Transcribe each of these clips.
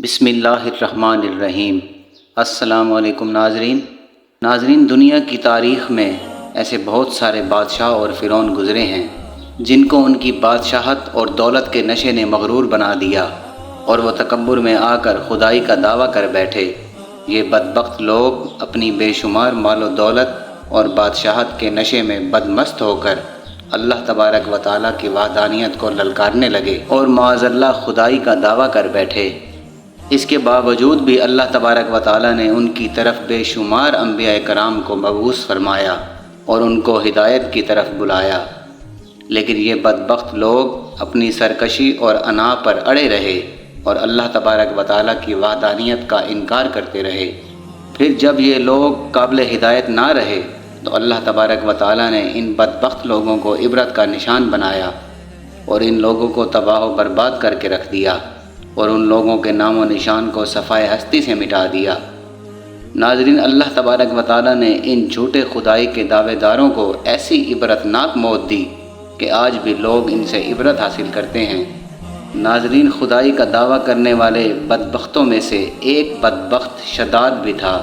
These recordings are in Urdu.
بسم اللہ الرحمن الرحیم۔ السلام علیکم ناظرین، دنیا کی تاریخ میں ایسے بہت سارے بادشاہ اور فرعون گزرے ہیں جن کو ان کی بادشاہت اور دولت کے نشے نے مغرور بنا دیا اور وہ تکبر میں آ کر خدائی کا دعویٰ کر بیٹھے۔ یہ بدبخت لوگ اپنی بے شمار مال و دولت اور بادشاہت کے نشے میں بدمست ہو کر اللہ تبارک و تعالیٰ کی وحدانیت کو للکارنے لگے اور معاذ اللہ خدائی کا دعویٰ کر بیٹھے۔ اس کے باوجود بھی اللہ تبارک و تعالیٰ نے ان کی طرف بے شمار انبیاء کرام کو مبعوث فرمایا اور ان کو ہدایت کی طرف بلایا، لیکن یہ بدبخت لوگ اپنی سرکشی اور انا پر اڑے رہے اور اللہ تبارک و تعالیٰ کی وحدانیت کا انکار کرتے رہے۔ پھر جب یہ لوگ قابل ہدایت نہ رہے تو اللہ تبارک و تعالیٰ نے ان بدبخت لوگوں کو عبرت کا نشان بنایا اور ان لوگوں کو تباہ و برباد کر کے رکھ دیا اور ان لوگوں کے نام و نشان کو صفائے ہستی سے مٹا دیا۔ ناظرین، اللہ تبارک و تعالیٰ نے ان جھوٹے خدائی کے دعوے داروں کو ایسی عبرتناک موت دی کہ آج بھی لوگ ان سے عبرت حاصل کرتے ہیں۔ ناظرین، خدائی کا دعویٰ کرنے والے بدبختوں میں سے ایک بدبخت شداد بھی تھا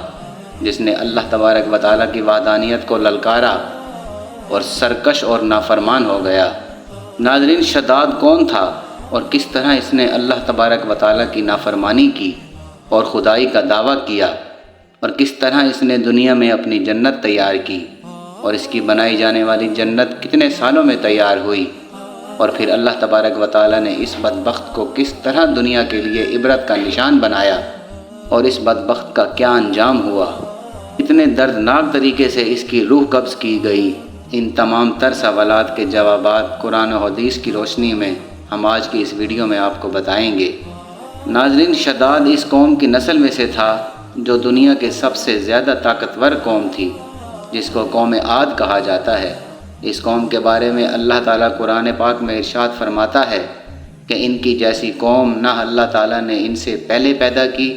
جس نے اللہ تبارک و تعالیٰ کی وحدانیت کو للکارا اور سرکش اور نافرمان ہو گیا۔ ناظرین، شداد کون تھا اور کس طرح اس نے اللہ تبارک و تعالیٰ کی نافرمانی کی اور خدائی کا دعویٰ کیا، اور کس طرح اس نے دنیا میں اپنی جنت تیار کی اور اس کی بنائی جانے والی جنت کتنے سالوں میں تیار ہوئی، اور پھر اللہ تبارک و تعالیٰ نے اس بدبخت کو کس طرح دنیا کے لیے عبرت کا نشان بنایا اور اس بدبخت کا کیا انجام ہوا، اتنے دردناک طریقے سے اس کی روح قبض کی گئی۔ ان تمام تر سوالات کے جوابات قرآن و حدیث کی روشنی میں ہم آج کی اس ویڈیو میں آپ کو بتائیں گے۔ ناظرین، شداد اس قوم کی نسل میں سے تھا جو دنیا کے سب سے زیادہ طاقتور قوم تھی، جس کو قوم عاد کہا جاتا ہے۔ اس قوم کے بارے میں اللہ تعالیٰ قرآن پاک میں ارشاد فرماتا ہے کہ ان کی جیسی قوم نہ اللہ تعالیٰ نے ان سے پہلے پیدا کی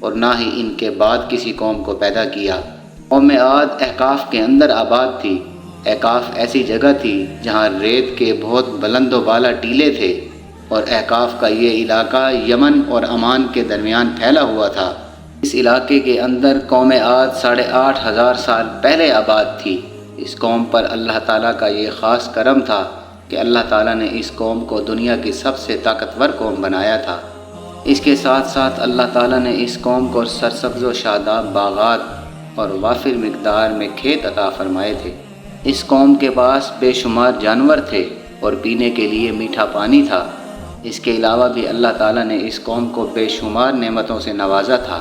اور نہ ہی ان کے بعد کسی قوم کو پیدا کیا۔ قوم عاد احقاف کے اندر آباد تھی۔ احقاف ایسی جگہ تھی جہاں ریت کے بہت بلند و بالا ٹیلے تھے، اور احقاف کا یہ علاقہ یمن اور عمان کے درمیان پھیلا ہوا تھا۔ اس علاقے کے اندر قوم عاد 8,500 سال پہلے آباد تھی۔ اس قوم پر اللہ تعالیٰ کا یہ خاص کرم تھا کہ اللہ تعالیٰ نے اس قوم کو دنیا کی سب سے طاقتور قوم بنایا تھا۔ اس کے ساتھ ساتھ اللہ تعالیٰ نے اس قوم کو سرسبز و شاداب باغات اور وافر مقدار میں کھیت عطا فرمائے تھے۔ اس قوم کے پاس بے شمار جانور تھے اور پینے کے لیے میٹھا پانی تھا۔ اس کے علاوہ بھی اللہ تعالیٰ نے اس قوم کو بے شمار نعمتوں سے نوازا تھا،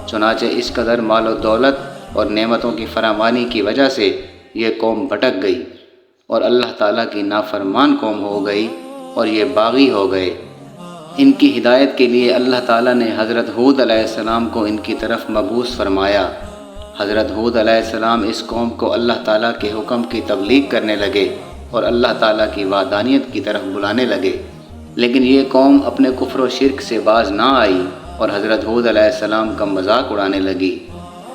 چنانچہ اس قدر مال و دولت اور نعمتوں کی فراوانی کی وجہ سے یہ قوم بھٹک گئی اور اللہ تعالیٰ کی نافرمان قوم ہو گئی اور یہ باغی ہو گئے۔ ان کی ہدایت کے لیے اللہ تعالیٰ نے حضرت ہود علیہ السلام کو ان کی طرف مبعوث فرمایا۔ حضرت ہود علیہ السلام اس قوم کو اللہ تعالیٰ کے حکم کی تبلیغ کرنے لگے اور اللہ تعالیٰ کی وحدانیت کی طرف بلانے لگے، لیکن یہ قوم اپنے کفر و شرک سے باز نہ آئی اور حضرت ہود علیہ السلام کا مذاق اڑانے لگی۔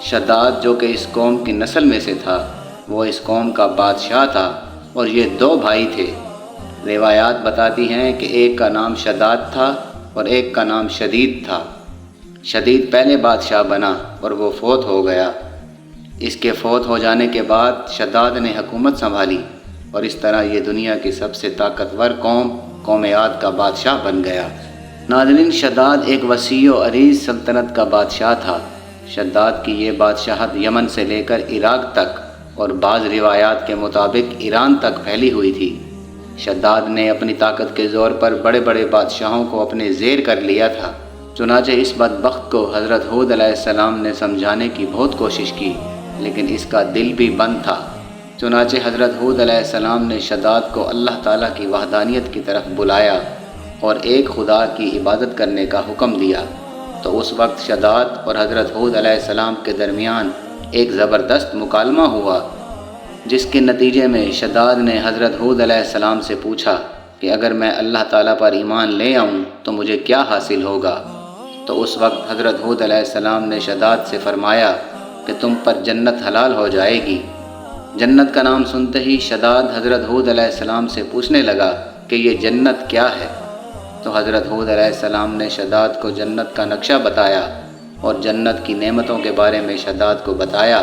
شداد، جو کہ اس قوم کی نسل میں سے تھا، وہ اس قوم کا بادشاہ تھا اور یہ 2 بھائی تھے۔ روایات بتاتی ہیں کہ ایک کا نام شداد تھا اور ایک کا نام شدید تھا۔ شدید پہلے بادشاہ بنا اور وہ فوت ہو گیا۔ اس کے فوت ہو جانے کے بعد شداد نے حکومت سنبھالی اور اس طرح یہ دنیا کی سب سے طاقتور قوم عاد کا بادشاہ بن گیا۔ ناظرین، شداد ایک وسیع و عریض سلطنت کا بادشاہ تھا۔ شداد کی یہ بادشاہت یمن سے لے کر عراق تک اور بعض روایات کے مطابق ایران تک پھیلی ہوئی تھی۔ شداد نے اپنی طاقت کے زور پر بڑے بڑے بادشاہوں کو اپنے زیر کر لیا تھا، چنانچہ اس بدبخت کو حضرت ہود علیہ السلام نے سمجھانے کی بہت کوشش کی، لیکن اس کا دل بھی بند تھا۔ چنانچہ حضرت ہود علیہ السلام نے شداد کو اللہ تعالیٰ کی وحدانیت کی طرف بلایا اور ایک خدا کی عبادت کرنے کا حکم دیا۔ تو اس وقت شداد اور حضرت ہود علیہ السلام کے درمیان ایک زبردست مکالمہ ہوا، جس کے نتیجے میں شداد نے حضرت ہود علیہ السلام سے پوچھا کہ اگر میں اللہ تعالیٰ پر ایمان لے آؤں تو مجھے کیا حاصل ہوگا؟ تو اس وقت حضرت ہود علیہ السلام نے شداد سے فرمایا کہ تم پر جنت حلال ہو جائے گی۔ جنت کا نام سنتے ہی شداد حضرت ہود علیہ السلام سے پوچھنے لگا کہ یہ جنت کیا ہے؟ تو حضرت ہود علیہ السلام نے شداد کو جنت کا نقشہ بتایا اور جنت کی نعمتوں کے بارے میں شداد کو بتایا۔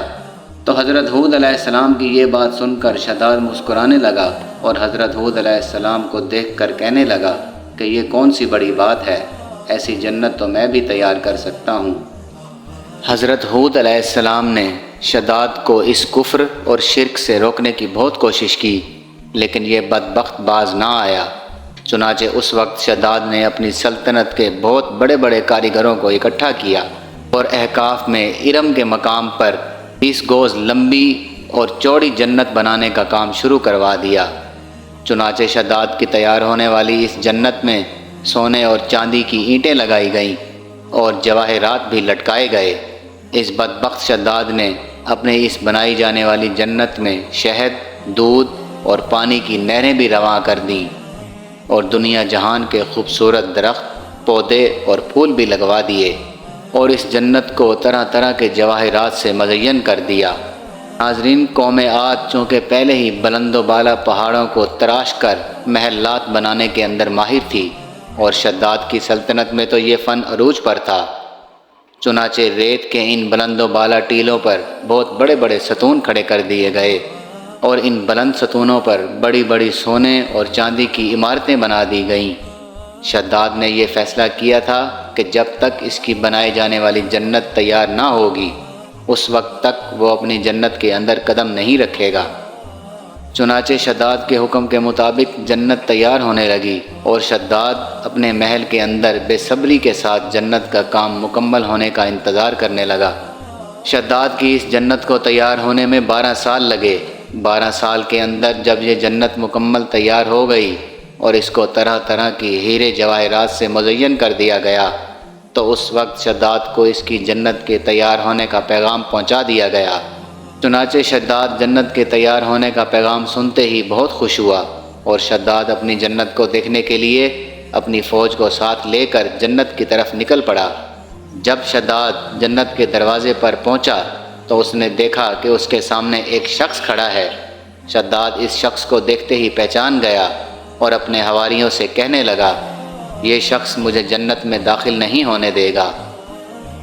تو حضرت ہود علیہ السلام کی یہ بات سن کر شداد مسکرانے لگا اور حضرت ہود علیہ السلام کو دیکھ کر کہنے لگا کہ یہ کون سی بڑی بات ہے، ایسی جنت تو میں بھی تیار کر سکتا ہوں۔ حضرت ہود علیہ السلام نے شداد کو اس کفر اور شرک سے روکنے کی بہت کوشش کی، لیکن یہ بدبخت باز نہ آیا۔ چنانچہ اس وقت شداد نے اپنی سلطنت کے بہت بڑے بڑے کاریگروں کو اکٹھا کیا اور احقاف میں ارم کے مقام پر 20 گز لمبی اور چوڑی جنت بنانے کا کام شروع کروا دیا۔ چنانچہ شداد کی تیار ہونے والی اس جنت میں سونے اور چاندی کی اینٹیں لگائی گئیں اور جواہرات بھی لٹکائے گئے۔ اس بدبخت شداد نے اپنے اس بنائی جانے والی جنت میں شہد، دودھ اور پانی کی نہریں بھی رواں کر دیں اور دنیا جہان کے خوبصورت درخت، پودے اور پھول بھی لگوا دیے اور اس جنت کو طرح طرح کے جواہرات سے مزین کر دیا۔ ناظرین، قوم عاد چونکہ پہلے ہی بلند و بالا پہاڑوں کو تراش کر محلات بنانے کے اندر ماہر تھی اور شداد کی سلطنت میں تو یہ فن عروج پر تھا۔ چنانچہ ریت کے ان بلند و بالا ٹیلوں پر بہت بڑے بڑے ستون کھڑے کر دیے گئے اور ان بلند ستونوں پر بڑی بڑی سونے اور چاندی کی عمارتیں بنا دی گئیں۔ شداد نے یہ فیصلہ کیا تھا کہ جب تک اس کی بنائے جانے والی جنت تیار نہ ہوگی اس وقت تک وہ اپنی جنت کے اندر قدم نہیں رکھے گا۔ چنانچہ شداد کے حکم کے مطابق جنت تیار ہونے لگی اور شداد اپنے محل کے اندر بے صبری کے ساتھ جنت کا کام مکمل ہونے کا انتظار کرنے لگا۔ شداد کی اس جنت کو تیار ہونے میں 12 سال لگے۔ 12 سال کے اندر جب یہ جنت مکمل تیار ہو گئی اور اس کو طرح طرح کی ہیرے جواہرات سے مزین کر دیا گیا تو اس وقت شداد کو اس کی جنت کے تیار ہونے کا پیغام پہنچا دیا گیا۔ چنانچہ شداد جنت کے تیار ہونے کا پیغام سنتے ہی بہت خوش ہوا اور شداد اپنی جنت کو دیکھنے کے لیے اپنی فوج کو ساتھ لے کر جنت کی طرف نکل پڑا۔ جب شداد جنت کے دروازے پر پہنچا تو اس نے دیکھا کہ اس کے سامنے ایک شخص کھڑا ہے۔ شداد اس شخص کو دیکھتے ہی پہچان گیا اور اپنے حواریوں سے کہنے لگا، یہ شخص مجھے جنت میں داخل نہیں ہونے دے گا۔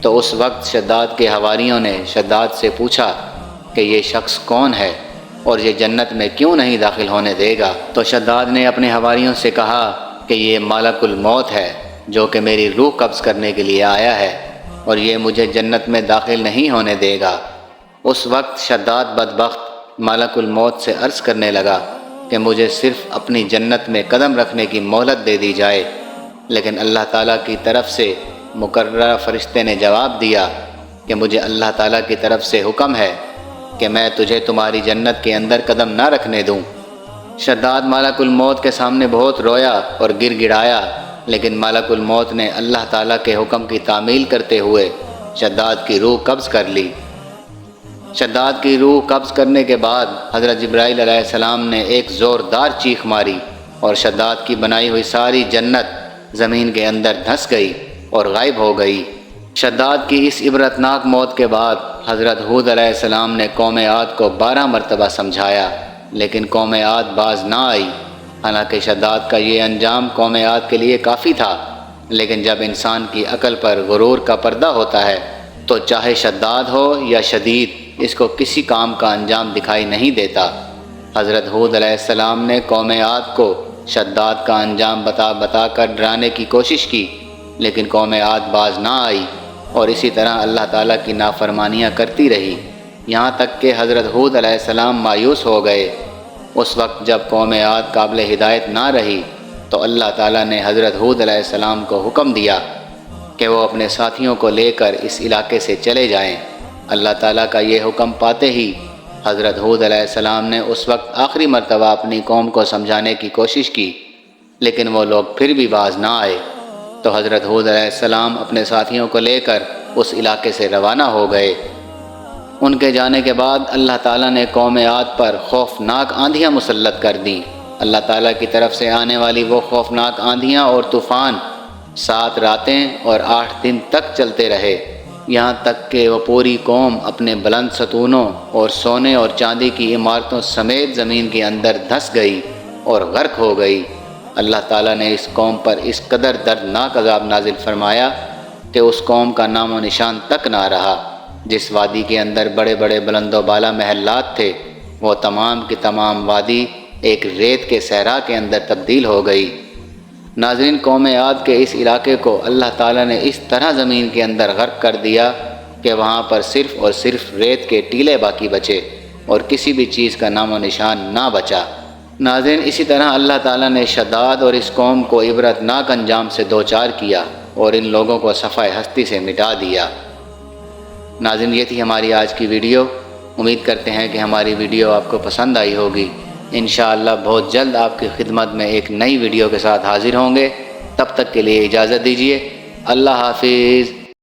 تو اس وقت شداد کے حواریوں نے شداد سے پوچھا کہ یہ شخص کون ہے اور یہ جنت میں کیوں نہیں داخل ہونے دے گا؟ تو شداد نے اپنے حواریوں سے کہا کہ یہ ملک الموت ہے جو کہ میری روح قبض کرنے کے لیے آیا ہے اور یہ مجھے جنت میں داخل نہیں ہونے دے گا۔ اس وقت شداد بدبخت ملک الموت سے عرض کرنے لگا کہ مجھے صرف اپنی جنت میں قدم رکھنے کی مہلت دے دی جائے، لیکن اللہ تعالیٰ کی طرف سے مقررہ فرشتے نے جواب دیا کہ مجھے اللہ تعالیٰ کی طرف سے حکم ہے کہ میں تجھے تمہاری جنت کے اندر قدم نہ رکھنے دوں۔ شداد ملک الموت کے سامنے بہت رویا اور گر گڑایا، لیکن ملک الموت نے اللہ تعالیٰ کے حکم کی تعمیل کرتے ہوئے شداد کی روح قبض کر لی۔ شداد کی روح قبض کرنے کے بعد حضرت جبرائیل علیہ السلام نے ایک زوردار چیخ ماری اور شداد کی بنائی ہوئی ساری جنت زمین کے اندر دھنس گئی اور غائب ہو گئی۔ شداد کی اس عبرتناک موت کے بعد حضرت ہود علیہ السلام نے قوم عاد کو 12 مرتبہ سمجھایا، لیکن قوم عاد باز نہ آئی۔ حالانکہ شداد کا یہ انجام قوم عاد کے لیے کافی تھا، لیکن جب انسان کی عقل پر غرور کا پردہ ہوتا ہے تو چاہے شداد ہو یا شدید، اس کو کسی کام کا انجام دکھائی نہیں دیتا۔ حضرت ہود علیہ السلام نے قوم عاد کو شداد کا انجام بتا بتا کر ڈرانے کی کوشش کی، لیکن قوم عاد باز نہ آئی اور اسی طرح اللہ تعالیٰ کی نافرمانیاں کرتی رہی، یہاں تک کہ حضرت ہود علیہ السلام مایوس ہو گئے۔ اس وقت جب قوم عاد قابل ہدایت نہ رہی تو اللہ تعالیٰ نے حضرت ہود علیہ السلام کو حکم دیا کہ وہ اپنے ساتھیوں کو لے کر اس علاقے سے چلے جائیں۔ اللہ تعالیٰ کا یہ حکم پاتے ہی حضرت ہود علیہ السلام نے اس وقت آخری مرتبہ اپنی قوم کو سمجھانے کی کوشش کی، لیکن وہ لوگ پھر بھی باز نہ آئے۔ تو حضرت ہود علیہ السلام اپنے ساتھیوں کو لے کر اس علاقے سے روانہ ہو گئے۔ ان کے جانے کے بعد اللہ تعالیٰ نے قوم عاد پر خوفناک آندھیاں مسلط کر دیں۔ اللہ تعالیٰ کی طرف سے آنے والی وہ خوفناک آندھیاں اور طوفان 7 راتیں اور 8 دن تک چلتے رہے، یہاں تک کہ وہ پوری قوم اپنے بلند ستونوں اور سونے اور چاندی کی عمارتوں سمیت زمین کے اندر دھنس گئی اور غرق ہو گئی۔ اللہ تعالیٰ نے اس قوم پر اس قدر دردناک عذاب نازل فرمایا کہ اس قوم کا نام و نشان تک نہ رہا۔ جس وادی کے اندر بڑے بڑے بلند و بالا محلات تھے، وہ تمام کی تمام وادی ایک ریت کے صحرا کے اندر تبدیل ہو گئی۔ ناظرین، قوم عاد کے اس علاقے کو اللہ تعالیٰ نے اس طرح زمین کے اندر غرق کر دیا کہ وہاں پر صرف اور صرف ریت کے ٹیلے باقی بچے اور کسی بھی چیز کا نام و نشان نہ بچا۔ ناظرین، اسی طرح اللہ تعالیٰ نے شداد اور اس قوم کو عبرتناک انجام سے دوچار کیا اور ان لوگوں کو صفحہ ہستی سے مٹا دیا۔ ناظرین، یہ تھی ہماری آج کی ویڈیو۔ امید کرتے ہیں کہ ہماری ویڈیو آپ کو پسند آئی ہوگی۔ انشاءاللہ بہت جلد آپ کی خدمت میں ایک نئی ویڈیو کے ساتھ حاضر ہوں گے۔ تب تک کے لیے اجازت دیجیے۔ اللہ حافظ۔